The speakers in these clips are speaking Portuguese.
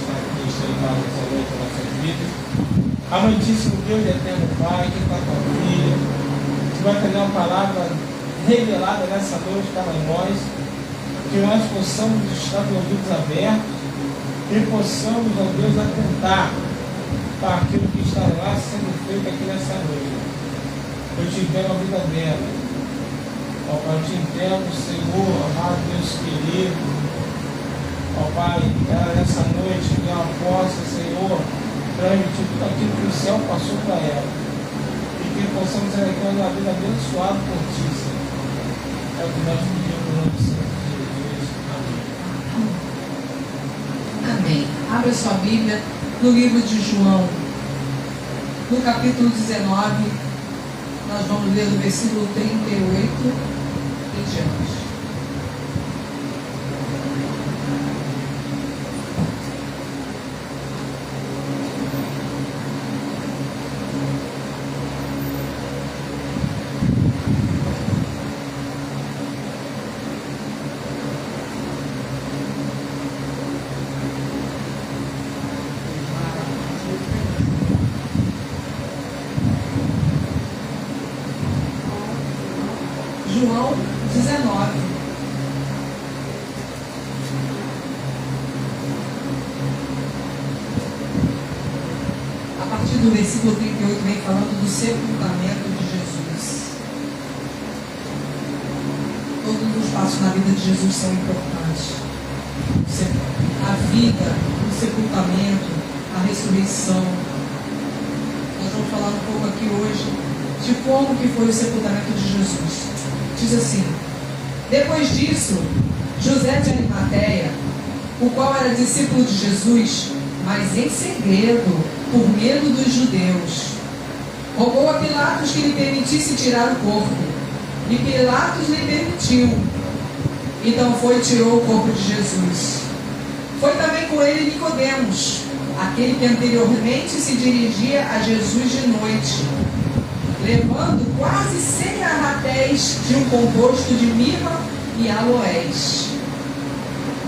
estar aqui, estar em casa essa noite nas nossas vidas. Amantíssimo Deus e eterno Pai, que está com a filha, que vai trazer uma palavra revelada nessa noite para nós, que nós possamos estar com os ouvidos abertos e possamos, ó Deus, atentar para aquilo que está lá sendo feito aqui nessa noite. Eu te entrego a vida dela. Ó Pai, eu te entrego, Senhor, amado Deus querido. Ó Pai, ela nessa noite que ela possa, Senhor, transmitir tudo aquilo que o céu passou para ela. E que possamos ter aqui uma vida abençoada por ti, Senhor. É o que nós pedimos no nome do Senhor Jesus. Amém. Amém. Abra sua Bíblia no livro de João, no capítulo 19, nós vamos ler do versículo 38 em diante. João 19. A partir do versículo 38 vem falando do sepultamento de Jesus. Todos os passos na vida de Jesus são importantes. A vida, o sepultamento, a ressurreição. Nós vamos falar um pouco aqui hoje de como que foi o sepultamento de Jesus. Diz assim: depois disso, José de Arimateia, o qual era discípulo de Jesus, mas em segredo, por medo dos judeus, rogou a Pilatos que lhe permitisse tirar o corpo. E Pilatos lhe permitiu. Então foi e tirou o corpo de Jesus. Foi também com ele Nicodemos, aquele que anteriormente se dirigia a Jesus de noite, levando quase 100 arratéis de um composto de mirra e aloés.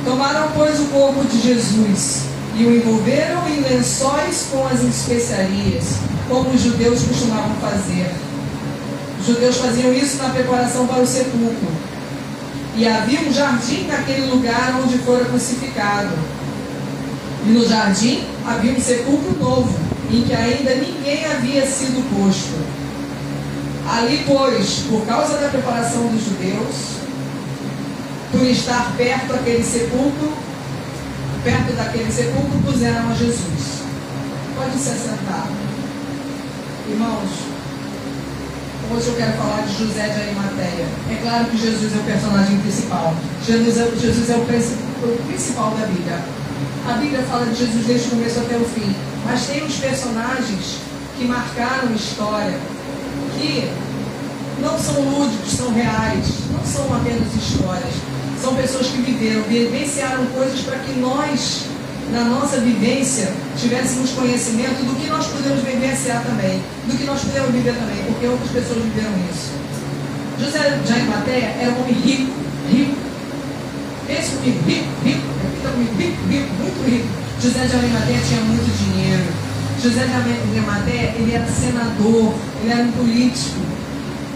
Tomaram, pois, o corpo de Jesus e o envolveram em lençóis com as especiarias, como os judeus costumavam fazer. Os judeus faziam isso na preparação para o sepulcro. E havia um jardim naquele lugar onde fora crucificado. E no jardim havia um sepulcro novo, em que ainda ninguém havia sido posto. Ali, pois, por causa da preparação dos judeus, por estar perto daquele sepulcro, puseram a Jesus. Pode se assentar. Irmãos, hoje eu quero falar de José de Arimateia. É claro que Jesus é o personagem principal. Jesus é o principal da Bíblia. A Bíblia fala de Jesus desde o começo até o fim. Mas tem uns personagens que marcaram a história, que não são lúdicos, são reais, não são apenas histórias. São pessoas que vivenciaram coisas para que nós, na nossa vivência, tivéssemos conhecimento do que nós podemos vivenciar também, do que nós podemos viver também, porque outras pessoas viveram isso. José de Arimateia era um homem rico. Pense comigo, rico, muito rico. José de Arimateia tinha muito dinheiro. José de Arimateia, ele era senador, ele era um político.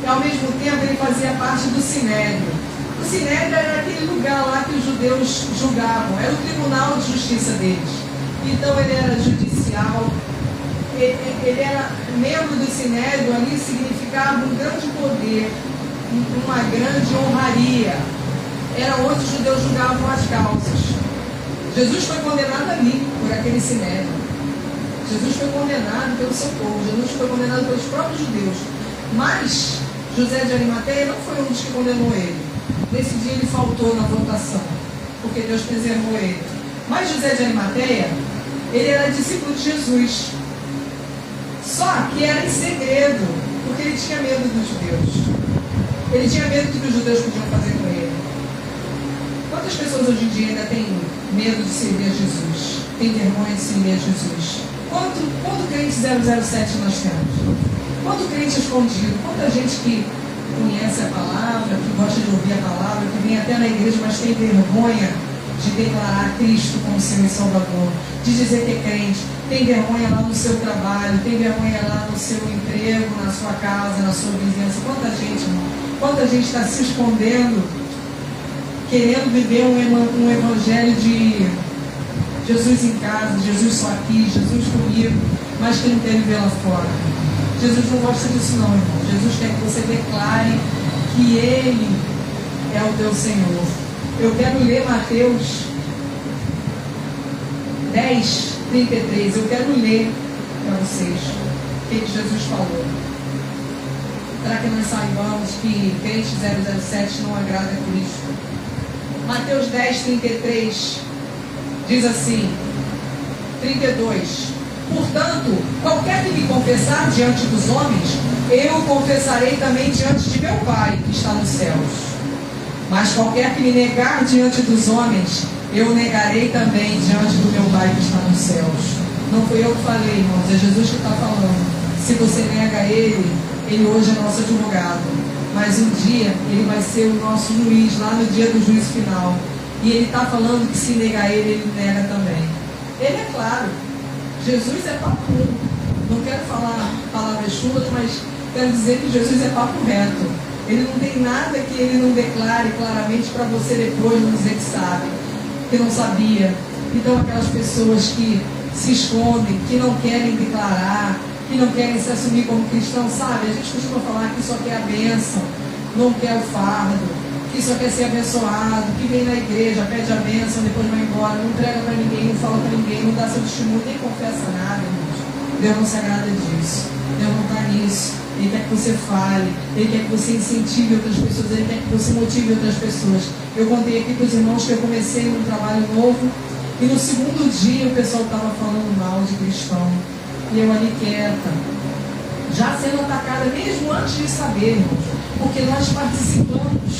E ao mesmo tempo ele fazia parte do Sinédrio. O Sinédrio era aquele lugar lá que os judeus julgavam, era o tribunal de justiça deles. Então ele era judicial, ele era membro do Sinédrio, ali significava um grande poder, uma grande honraria. Era onde os judeus julgavam as causas. Jesus foi condenado ali, por aquele Sinédrio. Jesus foi condenado pelo seu povo, Jesus foi condenado pelos próprios judeus. Mas José de Arimateia não foi um dos que condenou ele. Nesse dia ele faltou na votação, porque Deus preservou ele. Mas José de Arimateia, ele era discípulo de Jesus. Só que era em segredo, porque ele tinha medo dos judeus. Ele tinha medo do que os judeus podiam fazer com ele. Quantas pessoas hoje em dia ainda têm medo de servir a Jesus? Tem vergonha de servir a Jesus? Quanto crente 007 nós temos? Quanto crente escondido? Quanta gente que conhece a palavra, que gosta de ouvir a palavra, que vem até na igreja, mas tem vergonha de declarar Cristo como Senhor e Salvador, de dizer que é crente. Tem vergonha lá no seu trabalho, tem vergonha lá no seu emprego, na sua casa, na sua vizinhança. Quanta gente, irmão, quanta gente está se escondendo, querendo viver um evangelho de Jesus em casa, Jesus só aqui, Jesus comigo, mas que não quer viver lá fora. Jesus não gosta disso não, irmão. Jesus quer que você declare que Ele é o teu Senhor. Eu quero ler Mateus 10, 33. Eu quero ler para vocês o que Jesus falou, para que nós saibamos que crente 007 não agrada a Cristo. Mateus 10, 33 diz assim, 32: portanto, qualquer que me confessar diante dos homens, eu confessarei também diante de meu Pai que está nos céus. Mas qualquer que me negar diante dos homens, eu negarei também diante do meu Pai que está nos céus. Não fui eu que falei, irmãos, é Jesus que está falando. Se você nega Ele, Ele hoje é nosso advogado. Mas um dia Ele vai ser o nosso juiz, lá no dia do juízo final. E Ele está falando que se negar Ele, Ele nega também. Ele é claro. Jesus é papo. Não quero falar palavras chulas, mas quero dizer que Jesus é papo reto. Ele não tem nada que Ele não declare claramente para você depois não dizer que sabe, que não sabia. Então aquelas pessoas que se escondem, que não querem declarar, que não querem se assumir como cristão, sabe? A gente costuma falar que só quer a bênção, não quer o fardo, que só quer ser abençoado, que vem na igreja, pede a bênção, depois vai embora, não entrega para ninguém, não fala para ninguém, não dá seu testemunho, nem confessa nada, irmãos. Deus não se agrada disso. Deus não está nisso. Ele quer que você fale, Ele quer que você incentive outras pessoas, Ele quer que você motive outras pessoas. Eu contei aqui para os irmãos que eu comecei num trabalho novo e no segundo dia o pessoal estava falando mal de cristão. E eu ali quieta, já sendo atacada mesmo antes de saber, irmãos, porque nós participamos,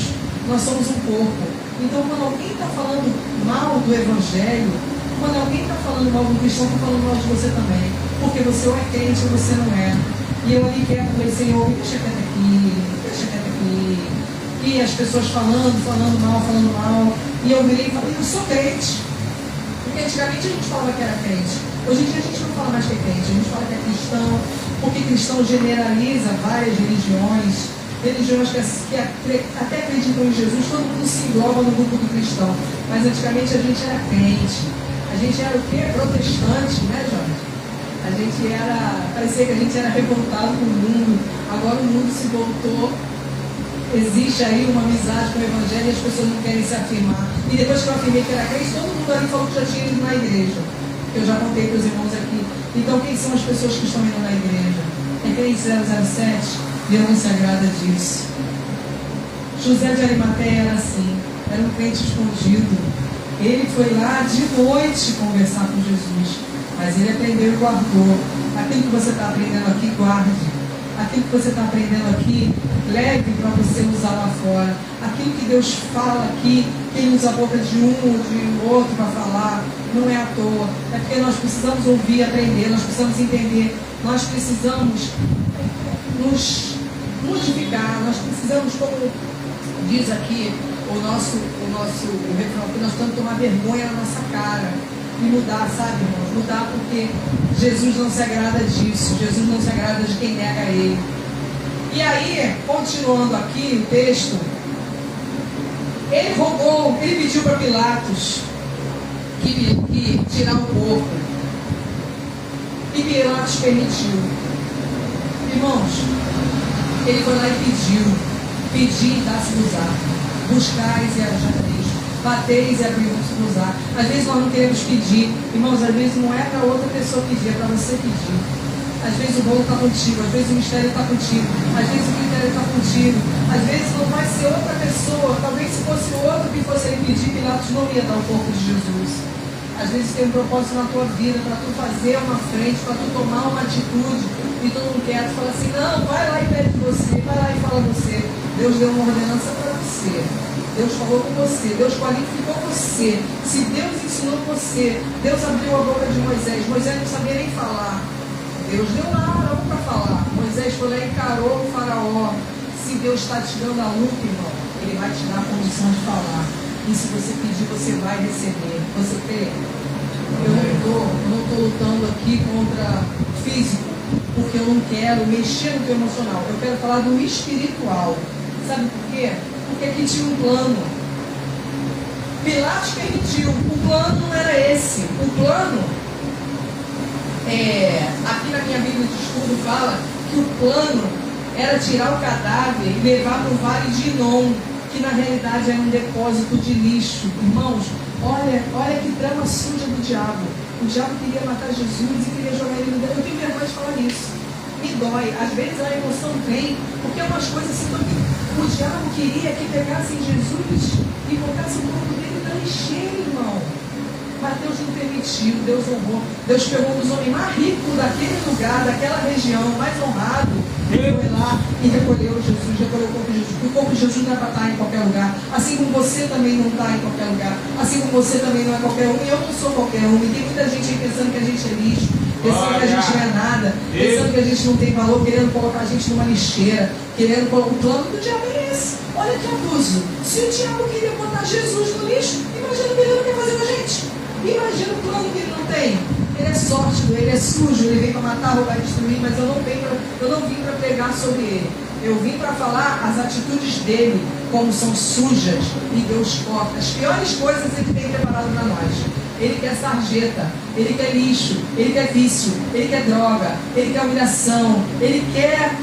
nós somos um corpo. Então quando alguém está falando mal do Evangelho, quando alguém está falando mal do cristão, está falando mal de você também, porque você ou é crente ou você não é. E eu ali quieto falei, Senhor, deixa quieto aqui. E as pessoas falando mal. E eu virei e falei, eu sou crente. Porque antigamente a gente falava que era crente. Hoje em dia a gente não fala mais que é crente, a gente fala que é cristão, porque cristão generaliza várias religiões que até acreditam em Jesus, todo mundo se engloba no grupo do cristão. Mas antigamente a gente era crente. A gente era o quê? Protestante, né, Jorge? A gente parecia que a gente era revoltado com o mundo. Agora o mundo se voltou. Existe aí uma amizade com o Evangelho e as pessoas não querem se afirmar. E depois que eu afirmei que era crente, todo mundo ali falou que já tinha ido na igreja. Que eu já contei para os irmãos aqui. Então quem são as pessoas que estão indo na igreja? É crente 007? Deus não se agrada disso. José de Arimateia era assim. Era um crente escondido. Ele foi lá de noite conversar com Jesus. Mas ele aprendeu e guardou. Aquilo que você está aprendendo aqui, guarde. Aquilo que você está aprendendo aqui, leve para você usar lá fora. Aquilo que Deus fala aqui, que Ele usa a boca de um ou de outro para falar, não é à toa. É porque nós precisamos ouvir, aprender, nós precisamos entender. Nós precisamos nos modificar. Nós precisamos, como diz aqui o nosso refrão, que nós temos que tomar vergonha na nossa cara. E mudar, sabe, irmãos? Mudar porque Jesus não se agrada disso. Jesus não se agrada de quem nega Ele. E aí, continuando aqui o texto, ele pediu para Pilatos que tirar o corpo. E Pilatos permitiu. Irmãos, ele foi lá e pediu e dá-se-vos buscais e achareis, bateis e abrir-vos usar. Às vezes nós não queremos pedir, irmãos, às vezes não é para outra pessoa pedir, é para você pedir. Às vezes o bolo está contigo, às vezes o mistério está contigo, às vezes o critério está contigo, às vezes não vai ser outra pessoa, talvez se fosse outro que fosse ele pedir, Pilatos não ia dar o corpo de Jesus. Às vezes tem um propósito na tua vida, para tu fazer uma frente, para tu tomar uma atitude, e tu não quer, tu fala assim, não, vai lá e pede você, vai lá e fala você. Deus deu uma ordenança para você. Deus falou com você, Deus qualificou você. Se Deus ensinou você, Deus abriu a boca de Moisés. Moisés não sabia nem falar. Deus deu lá Arão para falar. Moisés foi lá e encarou o faraó. Se Deus está te dando a luta, irmão, Ele vai te dar a condição de falar. E se você pedir, você vai receber. Você crê? Eu não estou lutando aqui contra o físico, porque eu não quero mexer no teu emocional. Eu quero falar do espiritual. Sabe por quê? Porque aqui tinha um plano. Pilatos permitiu. O plano não era esse. O plano, aqui na minha Bíblia de estudo fala que o plano era tirar o cadáver e levar para o Vale de Inom, que na realidade era um depósito de lixo. Irmãos, olha que trama suja do diabo. O diabo queria matar Jesus e queria jogar ele no dedo. Eu tenho vergonha de falar isso. Me dói. Às vezes a emoção vem, porque é umas coisas assim, o diabo queria que pegassem Jesus e botassem o corpo dele para encher, irmão. Mas Deus não permitiu, Deus honrou. Deus pegou um dos homens mais ricos daquele lugar, daquela região, mais honrado, e foi lá e recolheu Jesus, recolheu o corpo de Jesus. O corpo de Jesus não é para estar em qualquer lugar. Assim como você também não está em qualquer lugar. Assim como você também não é qualquer um. E eu não sou qualquer um. E tem muita gente aí pensando que a gente é lixo, pensando que a gente não é nada, pensando que a gente não tem valor, querendo colocar a gente numa lixeira, querendo colocar. O plano do diabo é esse. Olha que abuso. Se o diabo queria botar Jesus no lixo, imagina o que ele não quer fazer com a gente. Imagina o plano que ele não tem. Ele é sórdido, ele é sujo, ele vem para matar, roubar e destruir, mas eu não vim para pregar sobre ele. Eu vim para falar as atitudes dele, como são sujas, e Deus corta. As piores coisas ele tem preparado para nós. Ele quer sarjeta, ele quer lixo, ele quer vício, ele quer droga, ele quer humilhação, ele quer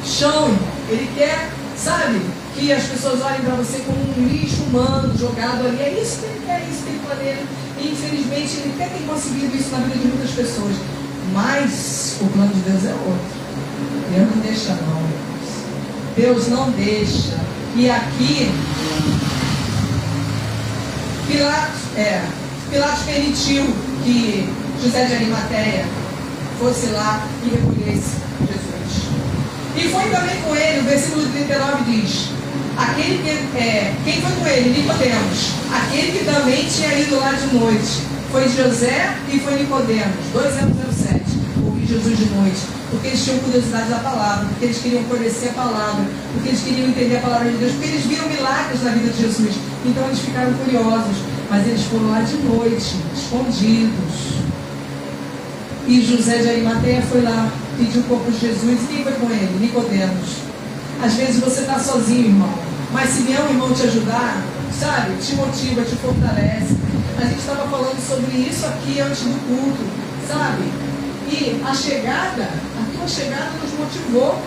chão, ele quer, sabe, que as pessoas olhem para você como um lixo humano jogado ali. É isso que ele quer, é isso que ele planeja. E infelizmente ele até tem conseguido isso na vida de muitas pessoas. Mas o plano de Deus é outro. Deus não deixa não, irmãos. Deus não deixa. E aqui Pilatos permitiu que José de Arimateia fosse lá e recolhesse Jesus. E foi também com ele, o versículo 39 diz: quem foi com ele? Nicodemos, aquele que também tinha ido lá de noite. Foi José e foi Nicodemos, 2:07. Ouvi Jesus de noite, porque eles tinham curiosidade da palavra, porque eles queriam conhecer a palavra, porque eles queriam entender a palavra de Deus, porque eles viram milagres na vida de Jesus. Então eles ficaram curiosos, mas eles foram lá de noite, escondidos. E José de Arimateia foi lá, pediu o corpo de Jesus. E quem foi com ele? Nicodemos. Às vezes você está sozinho, irmão, mas se vier um irmão te ajudar, sabe, te motiva, te fortalece. A gente estava falando sobre isso aqui antes do culto, sabe? E a tua chegada nos motivou,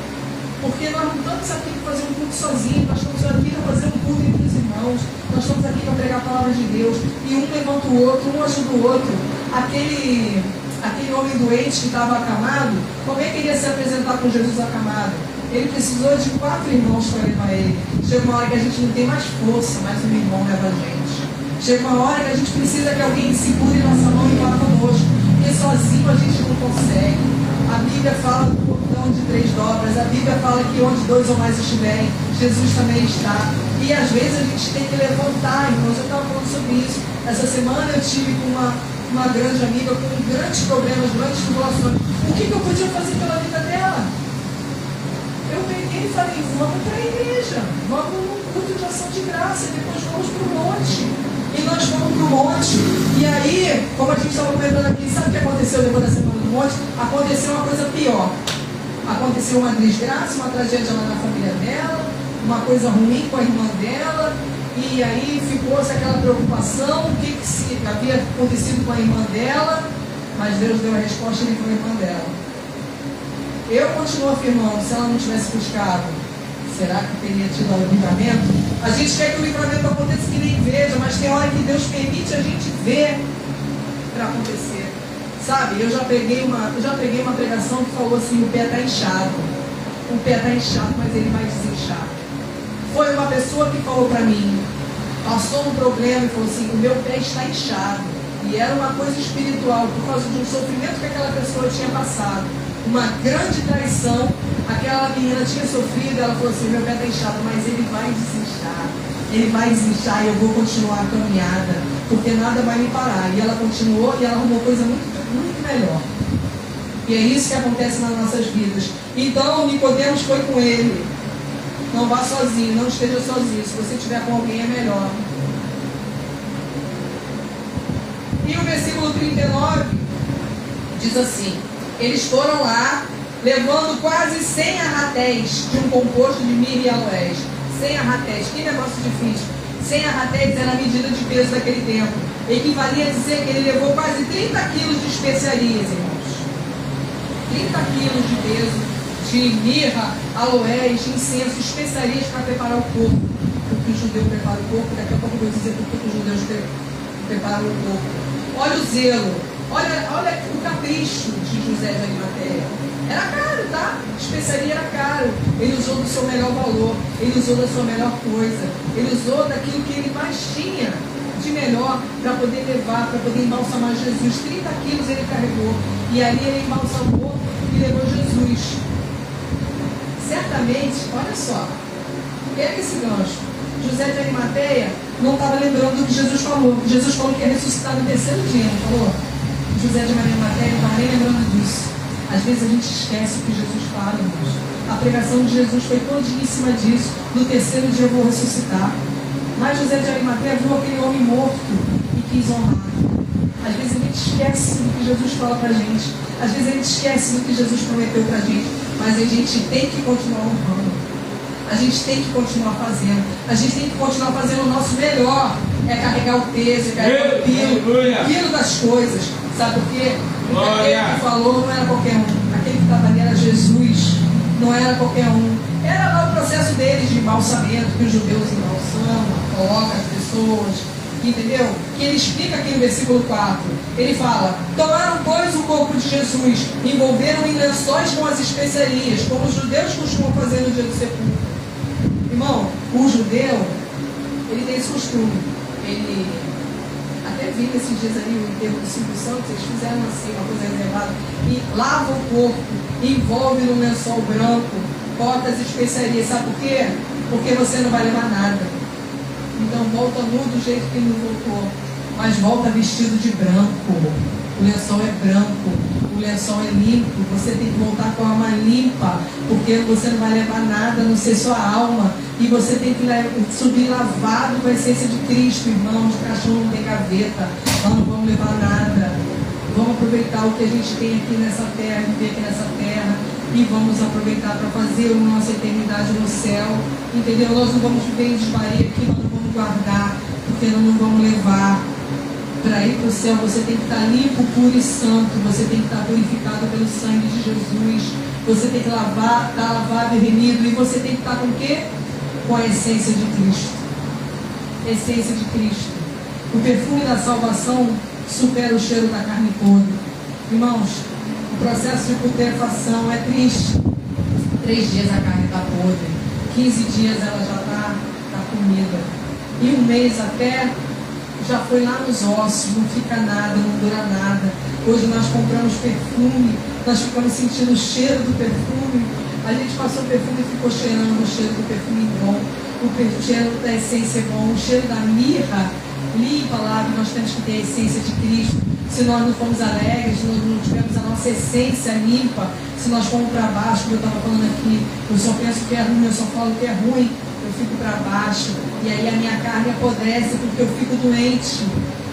porque nós não estamos aqui para fazer um culto sozinho, nós estamos aqui para fazer um culto entre os irmãos, nós estamos aqui para pregar a palavra de Deus, e um levanta o outro, um ajuda o outro. Aquele homem doente que estava acamado, como é que ele ia se apresentar com Jesus acamado? Ele precisou de 4 irmãos para levar ele. Chega uma hora que a gente não tem mais força, mas um irmão leva a gente. Chega uma hora que a gente precisa que alguém segure nossa mão e vá conosco, porque sozinho a gente não consegue. A Bíblia fala do portão de 3 dobras, a Bíblia fala que onde 2 ou mais estiverem, Jesus também está. E às vezes a gente tem que levantar, irmãos. Eu estava falando sobre isso. Essa semana eu tive com uma grande amiga com grandes problemas, grandes tribulações. O que eu podia fazer pela vida dela? Eu peguei e falei: vamos para a igreja, vamos num culto de ação de graça, e depois vamos para o monte. E nós fomos para o monte. E aí, como a gente estava comentando aqui, sabe o que aconteceu depois da semana do monte? Aconteceu uma coisa pior. Aconteceu uma desgraça, uma tragédia lá na família dela, uma coisa ruim com a irmã dela. E aí ficou-se aquela preocupação, o que havia acontecido com a irmã dela. Mas Deus deu a resposta e livrou a irmã dela. Eu continuo afirmando, se ela não tivesse buscado, será que teria tido o livramento? A gente quer que o livramento aconteça que nem veja, mas tem hora que Deus permite a gente ver para acontecer. Sabe, eu já peguei uma pregação que falou assim: o pé está inchado. O pé está inchado, mas ele vai desinchar. Foi uma pessoa que falou para mim, passou um problema e falou assim: o meu pé está inchado. E era uma coisa espiritual, por causa de um sofrimento que aquela pessoa tinha passado. Uma grande traição, aquela menina tinha sofrido. Ela falou assim: meu pé está inchado, mas ele vai desinchar. Ele vai desinchar e eu vou continuar a caminhada, porque nada vai me parar. E ela continuou e ela arrumou coisa muito melhor. E é isso que acontece nas nossas vidas. Então Nicodemos foi com ele. Não vá sozinho, não esteja sozinho. Se você estiver com alguém é melhor. E o versículo 39 diz assim: eles foram lá, levando quase 100 arratéis de um composto de mirra e aloés. 100 arratéis, que negócio difícil. 100 arratéis era a medida de peso daquele tempo. Equivalia a dizer que ele levou quase 30 quilos de especiarias, irmãos. 30 quilos de peso de mirra, aloés, incenso, especiarias para preparar o corpo. Porque o judeu prepara o corpo, daqui a pouco eu vou dizer porque os judeus preparam o corpo. Olha o zelo, olha o capricho de José de Arimateia. Era caro, tá? Especiaria era caro. Ele usou do seu melhor valor, ele usou da sua melhor coisa, ele usou daquilo que ele mais tinha de melhor para poder levar, para poder embalsamar Jesus. 30 quilos ele carregou, e ali ele embalsamou e levou Jesus. Certamente, olha só, pega esse gancho. José de Arimateia não estava lembrando do que Jesus falou. Jesus falou que ia ressuscitar no terceiro dia, não falou? José de Arimateia não estava nem lembrando disso. Às vezes a gente esquece o que Jesus fala, irmãos. A pregação de Jesus foi todinha em cima disso. No terceiro dia eu vou ressuscitar. Mas José de Arimateia viu aquele homem morto e quis honrar. Às vezes a gente esquece do que Jesus fala pra gente. Às vezes a gente esquece do que Jesus prometeu pra gente. Mas a gente tem que continuar honrando. A gente tem que continuar fazendo. A gente tem que continuar fazendo o nosso melhor. É carregar o peso, é carregar o quilo das coisas. Sabe por quê? Porque aquele que falou não era qualquer um. Aquele que estava ali era Jesus. Não era qualquer um. Era lá o processo deles de embalsamento, que os judeus embalsamam, colocam as pessoas. Entendeu? Que ele explica aqui no versículo 4. Ele fala: tomaram, pois, o corpo de Jesus, envolveram em lençóis com as especiarias, como os judeus costumam fazer no dia do sepulcro. Irmão, o judeu, ele tem esse costume. Ele até vi esses dias aí o enterro do Silvio Santos, eles fizeram assim, uma coisa reservada, e lava o corpo, envolve num lençol branco, bota as especiarias. Sabe por quê? Porque você não vai levar nada. Então volta nu do jeito que não voltou, mas volta vestido de branco. O lençol é branco, o lençol é limpo. Você tem que voltar com a alma limpa, porque você não vai levar nada, a não ser sua alma. E você tem que subir lavado com a essência de Cristo, irmãos. O caixão não tem gaveta, nós não vamos levar nada. Vamos aproveitar o que a gente tem aqui nessa terra, viver aqui nessa terra, e vamos aproveitar para fazer a nossa eternidade no céu. Entendeu? Nós não vamos viver em desvario aqui, nós não vamos guardar, porque nós não vamos levar. Para ir para o céu, você tem que estar limpo, puro e santo. Você tem que estar purificado pelo sangue de Jesus. Você tem que estar lavado e remido. E você tem que estar com o quê? Com a essência de Cristo. Essência de Cristo. O perfume da salvação supera o cheiro da carne podre. Irmãos, o processo de putrefação é triste. 3 dias a carne está podre. 15 dias ela já está comida. E 1 mês até já foi lá nos ossos, não fica nada, não dura nada. Hoje nós compramos perfume, nós ficamos sentindo o cheiro do perfume. A gente passou o perfume e ficou cheirando o cheiro do perfume bom, o cheiro da essência é bom, o cheiro da mirra limpa lá, nós temos que ter a essência de Cristo. Se nós não formos alegres, se nós não tivermos a nossa essência limpa, se nós formos para baixo, como eu estava falando aqui, eu só penso que é ruim, eu só falo que é ruim, eu fico para baixo, e aí a minha carne apodrece porque eu fico doente.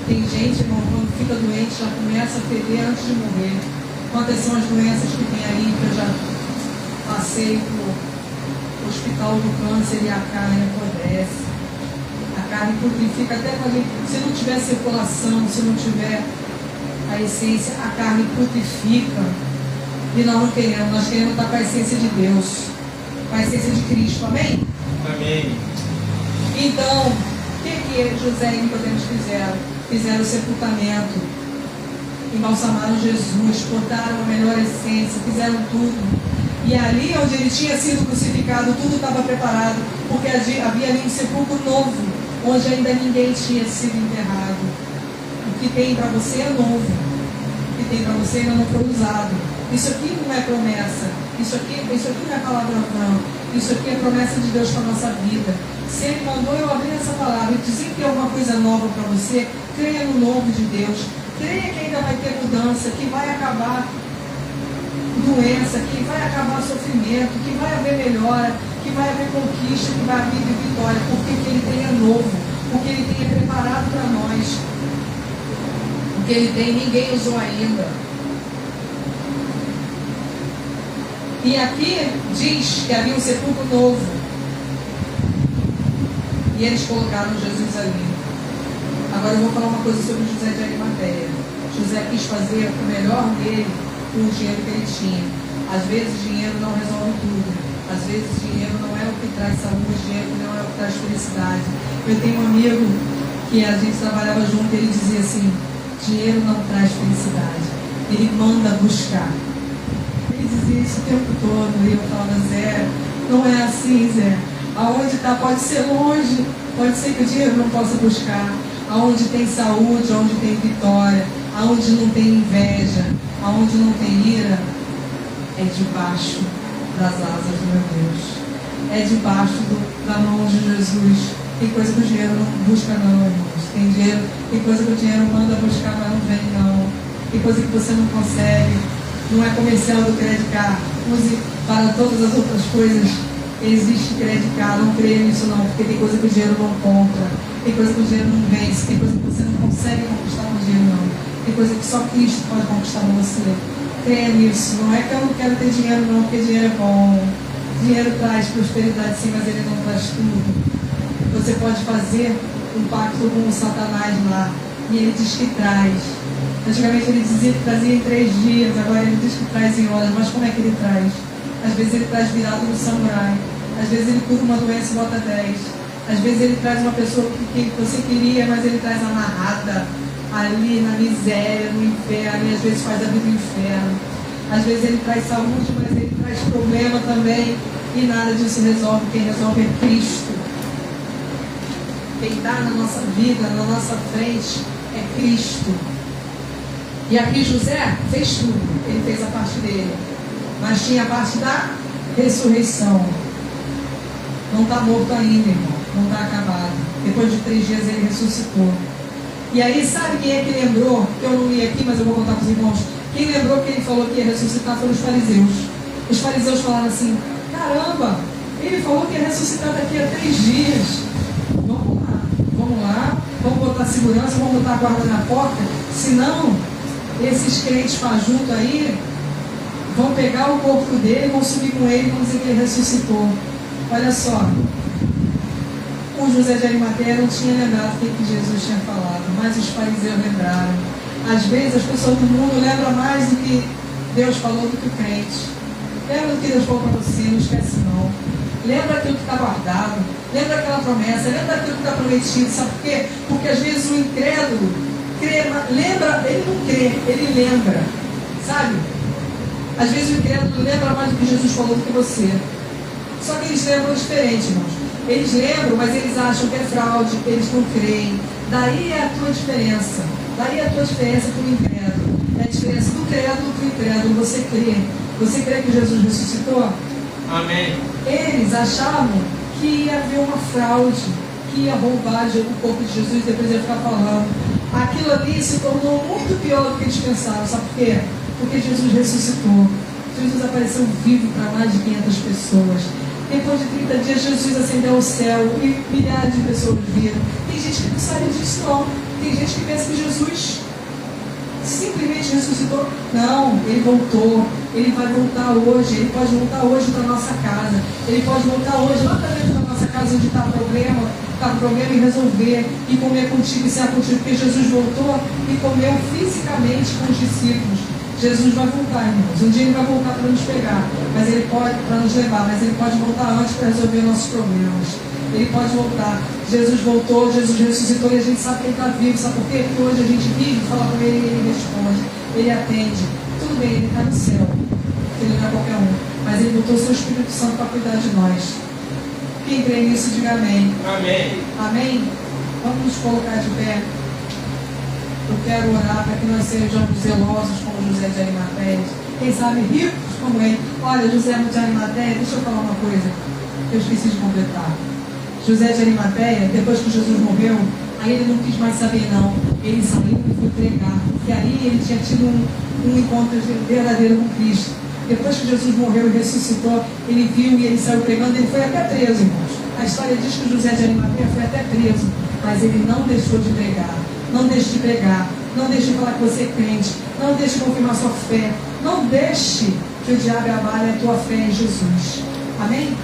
Tem gente, irmão, quando fica doente já começa a feder antes de morrer. Quantas são as doenças que tem aí, que eu já passei por hospital do câncer, e a carne apodrece. A carne purifica até quando a gente, se não tiver circulação, se não tiver a essência, a carne purifica. E nós não queremos, nós queremos estar com a essência de Deus, com a essência de Cristo, amém? Amém. Então, o que José e Nicodemos fizeram? Fizeram o sepultamento, embalsamaram Jesus, botaram a melhor essência, fizeram tudo. E ali onde ele tinha sido crucificado, tudo estava preparado, porque havia ali um sepulcro novo, onde ainda ninguém tinha sido enterrado. O que tem para você é novo, o que tem para você ainda não foi usado. Isso aqui não é promessa, isso aqui não é palavra vã, isso aqui é promessa de Deus para a nossa vida. Se Ele mandou eu abrir essa palavra e dizer que tem alguma coisa nova para você, creia no novo de Deus, creia que ainda vai ter mudança, que vai acabar doença, que vai acabar sofrimento, que vai haver melhora, que vai haver conquista, que vai haver vitória, porque o que Ele tem é novo, o que Ele tem é preparado para nós. O que ele tem, ninguém usou ainda. E aqui diz que havia um sepulcro novo. E eles colocaram Jesus ali. Agora eu vou falar uma coisa sobre José de Arimateia. José quis fazer o melhor dele com o dinheiro que ele tinha. Às vezes dinheiro não resolve tudo. Às vezes dinheiro não é o que traz saúde, dinheiro não é o que traz felicidade. Eu tenho um amigo que a gente trabalhava junto e ele dizia assim: dinheiro não traz felicidade, ele manda buscar. Ele dizia isso o tempo todo e eu falava: Zé, não é assim, Zé. Aonde está pode ser longe, pode ser que o dinheiro não possa buscar. Aonde tem saúde, aonde tem vitória, aonde não tem inveja, aonde não tem ira, é debaixo das asas do meu Deus. É debaixo da mão de Jesus. Tem coisa que o dinheiro não busca não, irmãos. Tem coisa que o dinheiro manda buscar, mas não vem não. Tem coisa que você não consegue. Não é comercial do Credit Card. Use para todas as outras coisas. Existe Credit Card. Não creia nisso não, porque tem coisa que o dinheiro não compra. Tem coisa que o dinheiro não vence. Tem coisa que você não consegue conquistar com o dinheiro não. Tem coisa que só Cristo pode conquistar com você. Creia nisso. Não é que eu não quero ter dinheiro não, porque dinheiro é bom. Dinheiro traz prosperidade sim, mas ele não traz tudo. Você pode fazer um pacto com o Satanás lá. E ele diz que traz. Antigamente ele dizia que trazia em 3 dias. Agora ele diz que traz em horas. Mas como é que ele traz? Às vezes ele traz virado no samurai. Às vezes ele cura uma doença e bota 10. Às vezes ele traz uma pessoa que você queria, mas ele traz amarrada ali na miséria, no inferno. E às vezes faz a vida no inferno. Às vezes ele traz saúde, mas ele traz problema também. E nada disso resolve. Quem resolve é Cristo. Quem está na nossa vida, na nossa frente, é Cristo. E aqui José fez tudo. Ele fez a parte dele. Mas tinha a parte da ressurreição. Não está morto ainda, irmão. Não está acabado. Depois de 3 dias ele ressuscitou. E aí, sabe quem é que lembrou? Que eu não li aqui, mas eu vou contar para os irmãos. Quem lembrou que ele falou que ia ressuscitar foram os fariseus. Os fariseus falaram assim: caramba, ele falou que ia ressuscitar daqui a 3 dias. Vamos lá, vamos botar segurança, vamos botar a guarda na porta. Senão, esses crentes fajutos aí vão pegar o corpo dele, vão subir com ele e vão dizer que ele ressuscitou. Olha só, o José de Arimateia não tinha lembrado o que Jesus tinha falado, mas os fariseus lembraram. Às vezes as pessoas do mundo lembram mais do que Deus falou do que o crente. Lembra do que Deus falou para você, não esquece não. Lembra aquilo que está guardado, lembra aquela promessa, lembra aquilo que está prometido. Sabe por quê? Porque às vezes o incrédulo lembra, ele não crê, ele lembra, sabe? Às vezes o incrédulo lembra mais do que Jesus falou do que você. Só que eles lembram diferente, irmãos. Eles lembram, mas eles acham que é fraude, eles não creem. Daí é a tua diferença. Daí é a tua diferença para o incrédulo. É a diferença do crédulo para o incrédulo. Você crê. Você crê que Jesus ressuscitou? Amém. Eles achavam que ia haver uma fraude, que ia roubar o corpo de Jesus e depois ia ficar falando. Aquilo ali se tornou muito pior do que eles pensaram. Sabe por quê? Porque Jesus ressuscitou. Jesus apareceu vivo para mais de 500 pessoas. Depois de 30 dias, Jesus ascendeu ao céu e milhares de pessoas viram. Tem gente que não sabe disso, não. Tem gente que pensa que Jesus simplesmente ressuscitou. Não, ele voltou. Ele vai voltar hoje. Ele pode voltar hoje para a nossa casa. Ele pode voltar hoje lá dentro da nossa casa onde está o problema e resolver e comer contigo e ser contigo. Porque Jesus voltou e comeu fisicamente com os discípulos. Jesus vai voltar, irmãos. Um dia ele vai voltar para nos pegar, mas ele pode, para nos levar, mas ele pode voltar antes para resolver nossos problemas. Ele pode voltar. Jesus voltou, Jesus ressuscitou e a gente sabe que ele está vivo. Sabe por quê? Porque hoje a gente vive, fala com ele e ele responde. Ele atende. Tudo bem, ele está no céu. Ele não é qualquer um. Mas ele botou o seu Espírito Santo para cuidar de nós. Quem crê nisso, diga amém. Amém. Amém? Vamos nos colocar de pé. Eu quero orar para que nós sejamos zelosos como José de Arimateia. Quem sabe ricos como ele. Olha, José de Arimateia, deixa eu falar uma coisa que eu esqueci de completar. José de Arimateia, depois que Jesus morreu, aí ele não quis mais saber não. Ele saiu e foi pregar. Porque aí ele tinha tido um encontro verdadeiro com Cristo. Depois que Jesus morreu e ressuscitou, ele viu e ele saiu pregando. Ele foi até preso, irmãos. A história diz que José de Arimateia foi até preso. Mas ele não deixou de pregar. Não deixe de pregar, Não deixe de falar que você é crente. Não deixe de confirmar sua fé. Não deixe que o diabo abale a tua fé em Jesus. Amém?